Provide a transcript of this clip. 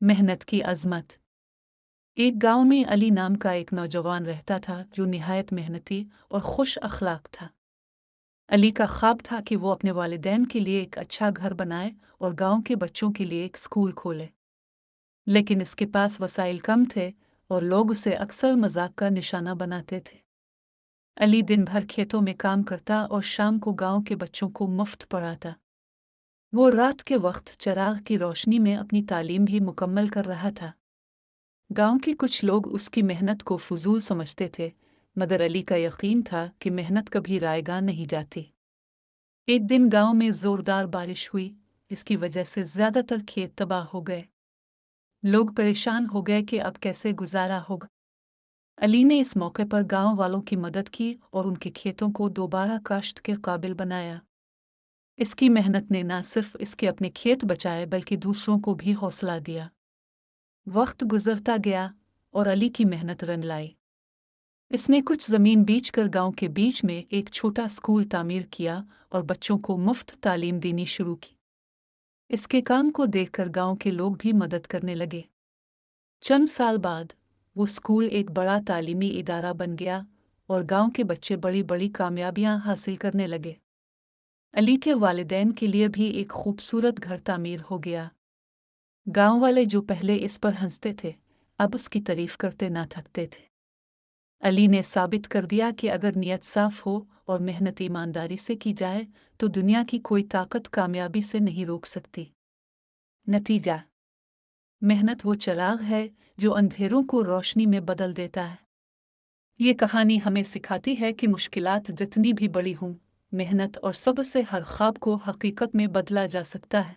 मेहनत की अजमत। एक गांव में अली नाम का एक नौजवान रहता था जो निहायत मेहनती और खुश अखलाक था। अली का ख्वाब था कि वो अपने वालिदैन के लिए एक अच्छा घर बनाए और गांव के बच्चों के लिए एक स्कूल खोले। लेकिन इसके पास वसाइल कम थे और लोग उसे अक्सर मजाक का निशाना बनाते थे। अली दिन भर खेतों में काम करता और शाम को गांव के बच्चों को मुफ्त पढ़ाता। वो रात के वक्त चिराग की रोशनी में अपनी तालीम भी मुकम्मल कर रहा था। गांव के कुछ लोग उसकी मेहनत को फजूल समझते थे, मगर अली का यकीन था कि मेहनत कभी रायगा नहीं जाती। एक दिन गांव में जोरदार बारिश हुई, जिसकी वजह से ज्यादातर खेत तबाह हो गए। लोग परेशान हो गए कि अब कैसे गुजारा होगा। अली ने इस मौके पर गांव वालों की मदद की और उनके खेतों को दोबारा काश्त के काबिल बनाया। इसकी मेहनत ने न सिर्फ इसके अपने खेत बचाए बल्कि दूसरों को भी हौसला दिया। वक्त गुजरता गया और अली की मेहनत रंग लाई। इसने कुछ जमीन बेचकर गांव के बीच में एक छोटा स्कूल तामीर किया और बच्चों को मुफ्त तालीम देनी शुरू की। इसके काम को देखकर गांव के लोग भी मदद करने लगे। चंद साल बाद वो स्कूल एक बड़ा तालीमी इदारा बन गया और गांव के बच्चे बड़ी बड़ी कामयाबियां हासिल करने लगे। अली के वालिदैन के लिए भी एक खूबसूरत घर तामीर हो गया। गांव वाले जो पहले इस पर हंसते थे, अब उसकी तारीफ करते ना थकते थे। अली ने साबित कर दिया कि अगर नीयत साफ हो और मेहनत ईमानदारी से की जाए तो दुनिया की कोई ताकत कामयाबी से नहीं रोक सकती। नतीजा: मेहनत वो चिराग है जो अंधेरों को रोशनी में बदल देता है। ये कहानी हमें सिखाती है कि मुश्किलात जितनी भी बड़ी हों, मेहनत और सब्र से हर ख्वाब को हकीकत में बदला जा सकता है।